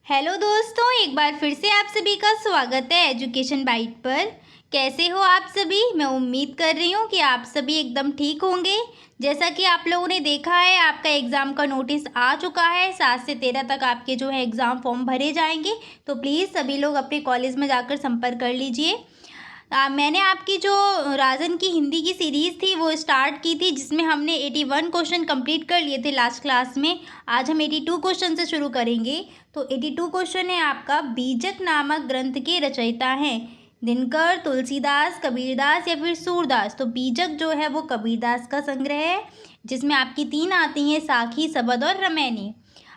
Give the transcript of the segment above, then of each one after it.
Hello दोस्तों, एक बार फिर से आप सभी का स्वागत है एजुकेशन बाइट पर। कैसे हो आप सभी? मैं उम्मीद कर रही हूँ कि आप सभी एकदम ठीक होंगे। जैसा कि आप लोगों ने देखा है, आपका एग्ज़ाम का नोटिस आ चुका है। 7 से 13 तक आपके जो है एग्ज़ाम फॉर्म भरे जाएंगे, तो प्लीज़ सभी लोग अपने कॉलेज में जाकर संपर्क कर लीजिए। मैंने आपकी जो राजन की हिंदी की सीरीज़ थी वो स्टार्ट की थी, जिसमें हमने 81 क्वेश्चन कंप्लीट कर लिए थे लास्ट क्लास में। आज हम 82 क्वेश्चन से शुरू करेंगे। तो 82 क्वेश्चन है आपका, बीजक नामक ग्रंथ के रचयिता हैं दिनकर, तुलसीदास, कबीरदास या फिर सूरदास। तो बीजक जो है वो कबीरदास का संग्रह है, जिसमें आपकी 3 आती हैं, साखी, सबद और रमैनी।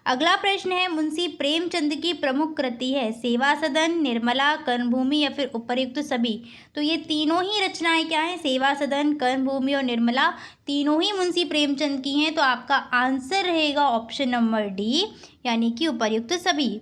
अगला प्रश्न है, मुंशी प्रेमचंद की प्रमुख कृति है सेवा सदन, निर्मला, कर्मभूमि या फिर उपर्युक्त सभी। तो ये तीनों ही रचनाएं क्या हैं? सेवा सदन, कर्मभूमि और निर्मला, तीनों ही मुंशी प्रेमचंद की हैं। तो आपका आंसर रहेगा ऑप्शन नंबर डी, यानी कि उपर्युक्त सभी।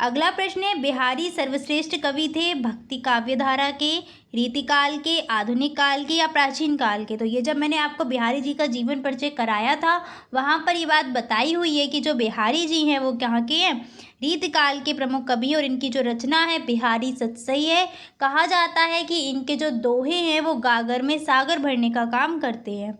अगला प्रश्न है, बिहारी सर्वश्रेष्ठ कवि थे भक्ति काव्य धारा के, रीतिकाल के, आधुनिक काल के या प्राचीन काल के। तो ये जब मैंने आपको बिहारी जी का जीवन परिचय कराया था, वहाँ पर ये बात बताई हुई है कि जो बिहारी जी हैं वो कहाँ के हैं? रीतिकाल के प्रमुख कवि, और इनकी जो रचना है बिहारी सतसई है। कहा जाता है कि इनके जो दोहे हैं वो गागर में सागर भरने का काम करते हैं।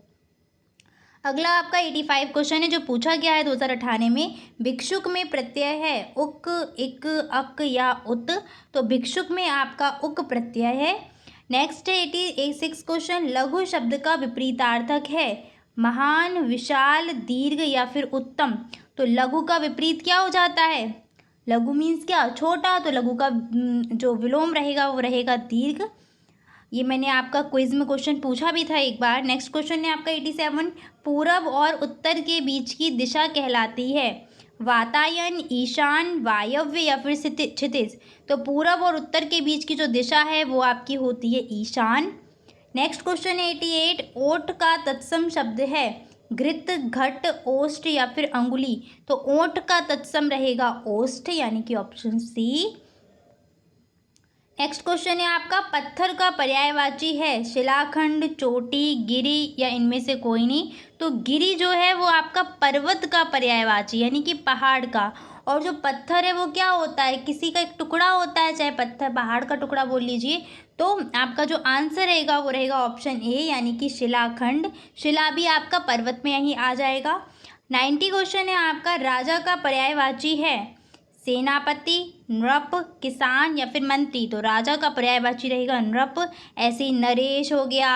अगला आपका 85 क्वेश्चन है जो पूछा गया है 2018 में, भिक्षुक में प्रत्यय है उक, इक, अक या उत। तो भिक्षुक में आपका उक प्रत्यय है। नेक्स्ट है 86 क्वेश्चन, लघु शब्द का विपरीतार्थक है महान, विशाल, दीर्घ या फिर उत्तम। तो लघु का विपरीत क्या हो जाता है? लघु मीन्स क्या? छोटा। तो लघु का जो विलोम रहेगा वो रहेगा दीर्घ। ये मैंने आपका क्विज में क्वेश्चन पूछा भी था एक बार। नेक्स्ट क्वेश्चन है आपका 87, पूरब और उत्तर के बीच की दिशा कहलाती है वातायन, ईशान, वायव्य या फिर क्षितिज। तो पूरब और उत्तर के बीच की जो दिशा है वो आपकी होती है ईशान। नेक्स्ट क्वेश्चन है 88, ओठ का तत्सम शब्द है घृत, घट, ओष्ठ या फिर अंगुली। तो ओठ का तत्सम रहेगा ओष्ठ, यानी कि ऑप्शन सी। नेक्स्ट क्वेश्चन है आपका, पत्थर का पर्यायवाची है शिलाखंड, चोटी, गिरी या इनमें से कोई नहीं। तो गिरी जो है वो आपका पर्वत का पर्यायवाची, यानी कि पहाड़ का। और जो पत्थर है वो क्या होता है? किसी का एक टुकड़ा होता है, चाहे पत्थर पहाड़ का टुकड़ा बोल लीजिए। तो आपका जो आंसर रहेगा वो रहेगा ऑप्शन ए, यानी कि शिलाखंड। शिला भी आपका पर्वत में यहीं आ जाएगा। 90 क्वेश्चन है आपका, राजा का पर्यायवाची है सेनापति, नृप, किसान या फिर मंत्री। तो राजा का पर्यायवाची रहेगा नृप। ऐसे ही नरेश हो गया,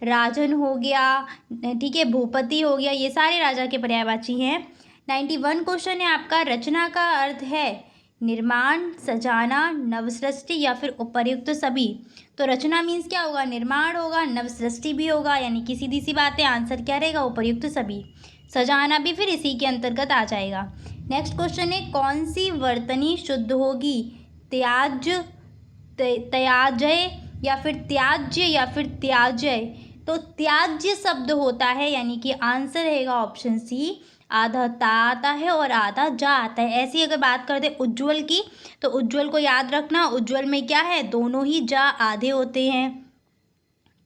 राजन हो गया, ठीक है, भूपति हो गया, ये सारे राजा के पर्यायवाची हैं। 91 क्वेश्चन है आपका, रचना का अर्थ है निर्माण, सजाना, नवसृष्टि या फिर उपर्युक्त सभी। तो रचना मीन्स क्या होगा? निर्माण होगा, नवसृष्टि भी होगा, यानी कि सीधी सी बात है, आंसर क्या रहेगा? उपर्युक्त सभी। सजाना भी फिर इसी के अंतर्गत आ जाएगा। नेक्स्ट क्वेश्चन है, कौन सी वर्तनी शुद्ध होगी? त्याज्य, त्याजय या फिर त्याज्य या फिर त्याजय। तो त्याज्य शब्द होता है, यानी कि आंसर रहेगा ऑप्शन सी। आधा ता आता है और आधा जा आता है। ऐसी अगर बात करते हैं उज्ज्वल की, तो उज्ज्वल को याद रखना, उज्ज्वल में क्या है? दोनों ही जा आधे होते हैं,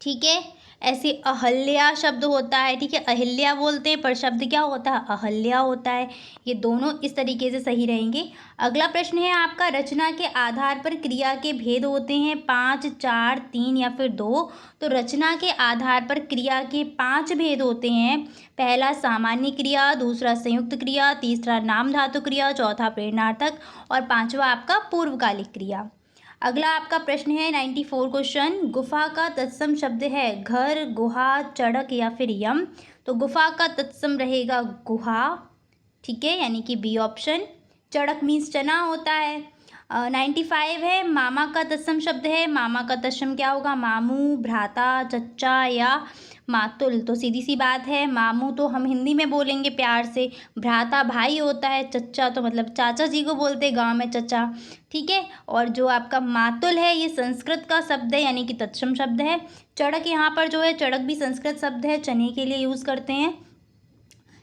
ठीक है। ऐसे अहल्या शब्द होता है, ठीक है, अहिल्या बोलते हैं पर शब्द क्या होता है? अहल्या होता है। ये दोनों इस तरीके से सही रहेंगे। अगला प्रश्न है आपका, रचना के आधार पर क्रिया के भेद होते हैं 5, 4, 3 या फिर 2। तो रचना के आधार पर क्रिया के 5 भेद होते हैं। पहला सामान्य क्रिया, दूसरा संयुक्त क्रिया, तीसरा नाम धातु क्रिया, चौथा प्रेरणार्थक और पांचवा आपका पूर्वकालिक क्रिया। अगला आपका प्रश्न है 94 क्वेश्चन, गुफा का तत्सम शब्द है घर, गुहा, चढ़क या फिर यम। तो गुफा का तत्सम रहेगा गुहा, ठीक है, यानी कि बी ऑप्शन। चढ़क मीन्स चना होता है। 95 है, मामा का तत्सम शब्द है, मामा का तत्सम क्या होगा? मामू, भ्राता, चच्चा या मातुल। तो सीधी सी बात है, मामू तो हम हिंदी में बोलेंगे प्यार से, भ्राता भाई होता है, चच्चा तो मतलब चाचा जी को बोलते हैं गाँव में चचा, ठीक है। और जो आपका मातुल है ये संस्कृत का शब्द है, यानी कि तत्सम शब्द है। चढ़क यहाँ पर जो है, चढ़क भी संस्कृत शब्द है, चने के लिए यूज़ करते हैं।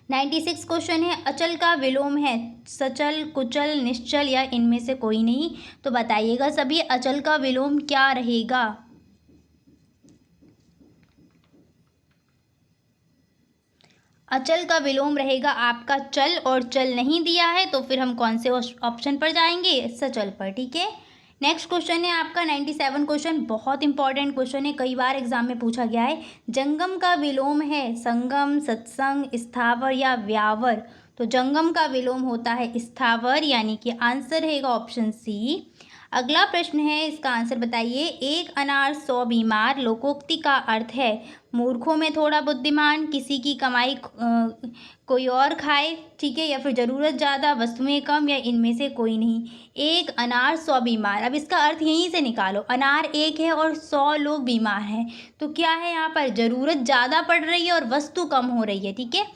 96 क्वेश्चन है, अचल का विलोम है सचल, कुचल, निश्चल या इनमें से कोई नहीं। तो बताइएगा सभी, अचल का विलोम क्या रहेगा? अचल का विलोम रहेगा आपका चल, और चल नहीं दिया है तो फिर हम कौन से ऑप्शन पर जाएंगे? सचल पर। ठीक है। नेक्स्ट क्वेश्चन है आपका 97 क्वेश्चन, बहुत इंपॉर्टेंट क्वेश्चन है, कई बार एग्जाम में पूछा गया है। जंगम का विलोम है संगम, सत्संग, स्थावर या व्यावर? तो जंगम का विलोम होता है स्थावर, यानी कि आंसर रहेगा ऑप्शन सी। अगला प्रश्न है, इसका आंसर बताइए। एक अनार 100 बीमार, लोकोक्ति का अर्थ है मूर्खों में थोड़ा बुद्धिमान, किसी की कमाई कोई और खाए, ठीक है, या फिर ज़रूरत ज़्यादा, वस्तुएं कम, या इनमें से कोई नहीं। एक अनार 100 बीमार, अब इसका अर्थ यहीं से निकालो। अनार एक है और 100 लोग बीमार हैं, तो क्या है यहाँ पर? ज़रूरत ज़्यादा पड़ रही है और वस्तु कम हो रही है। ठीक है,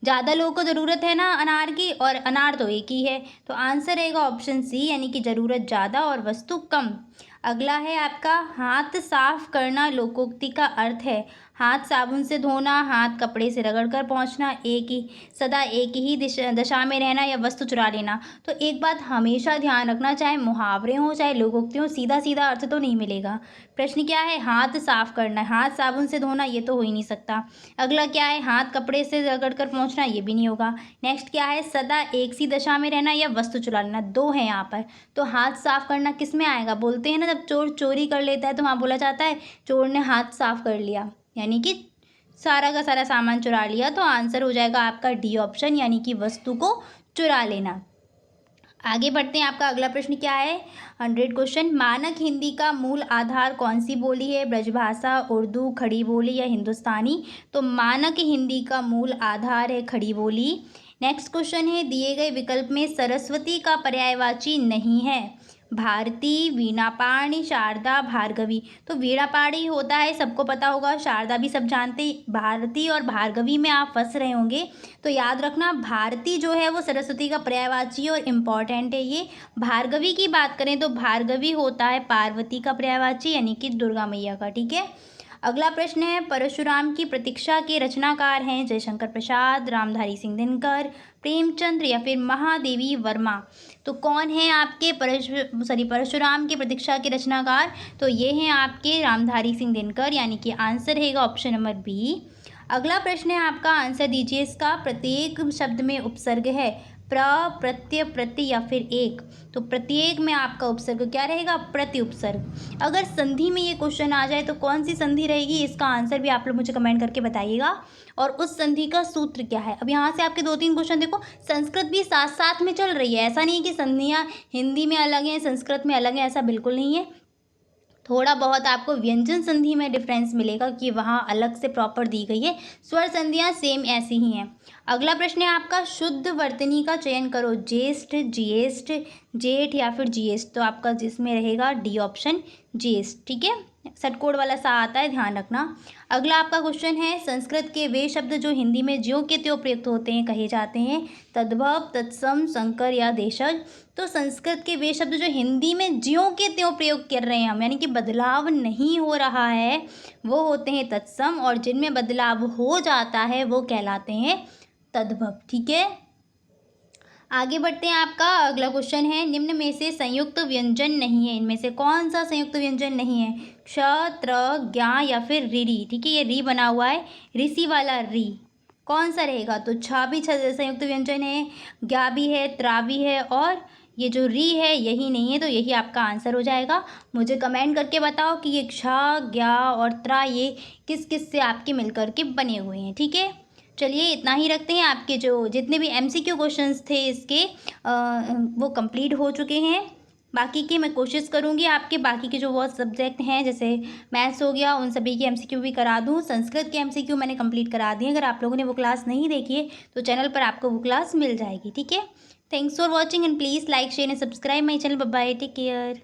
ज़्यादा लोगों को ज़रूरत है ना अनार की, और अनार तो एक ही है, तो आंसर रहेगा ऑप्शन सी, यानी कि ज़रूरत ज़्यादा और वस्तु कम। अगला है आपका, हाथ साफ करना लोकोक्ति का अर्थ है हाथ साबुन से धोना, हाथ कपड़े से रगड़ कर पोंछना, एक ही सदा एक ही दशा में रहना, या वस्तु चुरा लेना। तो एक बात हमेशा ध्यान रखना, चाहे मुहावरे हों चाहे लोकोक्ति हों, सीधा सीधा अर्थ तो नहीं मिलेगा। प्रश्न क्या है? हाथ साफ करना, हाथ साबुन से धोना, ये तो हो ही नहीं सकता। अगला क्या है? हाथ कपड़े से रगड़ कर पोंछना, ये भी नहीं होगा। नेक्स्ट क्या है? सदा एक सी दशा में रहना या वस्तु चुरा लेना, दो है यहाँ पर। तो हाथ साफ करना किस में आएगा? बोलते हैं ना, जब चोर चोरी कर लेता है तो वहाँ बोला जाता है चोर ने हाथ साफ कर लिया, यानी कि सारा का सारा सामान चुरा लिया। तो आंसर हो जाएगा आपका डी ऑप्शन, यानी कि वस्तु को चुरा लेना। आगे बढ़ते हैं, आपका अगला प्रश्न क्या है? 100 क्वेश्चन, मानक हिंदी का मूल आधार कौन सी बोली है? ब्रजभाषा, उर्दू, खड़ी बोली या हिंदुस्तानी? तो मानक हिंदी का मूल आधार है खड़ी बोली। नेक्स्ट क्वेश्चन है, दिए गए विकल्प में सरस्वती का पर्यायवाची नहीं है। भारती, वीणापाणी, शारदा, भार्गवी? तो वीणापाणी होता है, सबको पता होगा, शारदा भी सब जानते हैं। भारती और भार्गवी में आप फंस रहे होंगे, तो याद रखना भारती जो है वो सरस्वती का पर्यायवाची और इम्पॉर्टेंट है ये। भार्गवी की बात करें तो भार्गवी होता है पार्वती का पर्यायवाची, यानी कि दुर्गा मैया का। ठीक है। अगला प्रश्न है, परशुराम की प्रतीक्षा के रचनाकार हैं जयशंकर प्रसाद, रामधारी सिंह दिनकर, प्रेमचंद्र या फिर महादेवी वर्मा? तो कौन है आपके परशुराम की प्रतीक्षा के रचनाकार? तो ये हैं आपके रामधारी सिंह दिनकर, यानी कि आंसर रहेगा ऑप्शन नंबर बी। अगला प्रश्न है आपका, आंसर दीजिए इसका। प्रत्येक शब्द में उपसर्ग है प्र, प्रत्यय, प्रति या फिर एक? तो प्रत्येक में आपका उपसर्ग क्या रहेगा? प्रति उपसर्ग। अगर संधि में ये क्वेश्चन आ जाए तो कौन सी संधि रहेगी? इसका आंसर भी आप लोग मुझे कमेंट करके बताइएगा, और उस संधि का सूत्र क्या है। अब यहाँ से आपके 2-3 क्वेश्चन देखो, संस्कृत भी साथ साथ में चल रही है, ऐसा नहीं है कि संधियाँ हिंदी में अलग हैं संस्कृत में अलग हैं, ऐसा बिल्कुल नहीं है। थोड़ा बहुत आपको व्यंजन संधि में डिफरेंस मिलेगा कि वहाँ अलग से प्रॉपर दी गई है, स्वर संधियाँ सेम ऐसी ही हैं। अगला प्रश्न है आपका, शुद्ध वर्तनी का चयन करो। ज्येष्ठ, ज्येष्ठ, जेठ या फिर ज्येष्ठ? तो आपका जिसमें रहेगा डी ऑप्शन, ज्येष्ठ। ठीक है, सटकोड वाला सा आता है, ध्यान रखना। अगला आपका क्वेश्चन है, संस्कृत के वे शब्द जो हिंदी में ज्यों के त्यों प्रयुक्त होते हैं कहे जाते हैं? तद्भव, तत्सम, संकर या देशज? तो संस्कृत के वे शब्द जो हिंदी में ज्यों के त्यों प्रयोग कर रहे हैं हम, यानी कि बदलाव नहीं हो रहा है, वो होते हैं तत्सम, और जिनमें बदलाव हो जाता है वो कहलाते हैं तद्भव। ठीक है, आगे बढ़ते हैं। आपका अगला क्वेश्चन है, निम्न में से संयुक्त व्यंजन नहीं है, इनमें से कौन सा संयुक्त व्यंजन नहीं है? क्ष, त्र, ज्ञा या फिर ऋ? ठीक है, ये री बना हुआ है, ऋषि वाला री, कौन सा रहेगा? तो छ भी संयुक्त व्यंजन है, ज्ञा भी है, त्रा भी है, और ये जो री है यही नहीं है, तो यही आपका आंसर हो जाएगा। मुझे कमेंट करके बताओ कि ये क्ष, ज्ञा और त्रा ये किस किस से आपके मिलकर के बने हुए हैं। ठीक है, चलिए इतना ही रखते हैं। आपके जो जितने भी MCQ क्वेश्चंस थे इसके वो कंप्लीट हो चुके हैं। बाकी की मैं कोशिश करूँगी आपके बाकी के जो वो सब्जेक्ट हैं, जैसे मैथ्स हो गया, उन सभी के MCQ भी करा दूँ। संस्कृत के MCQ मैंने कंप्लीट करा दिए, अगर आप लोगों ने वो क्लास नहीं देखी है तो चैनल पर आपको वो क्लास मिल जाएगी। ठीक है, thanks for watching and please like, share and subscribe my channel. Bye bye, take care.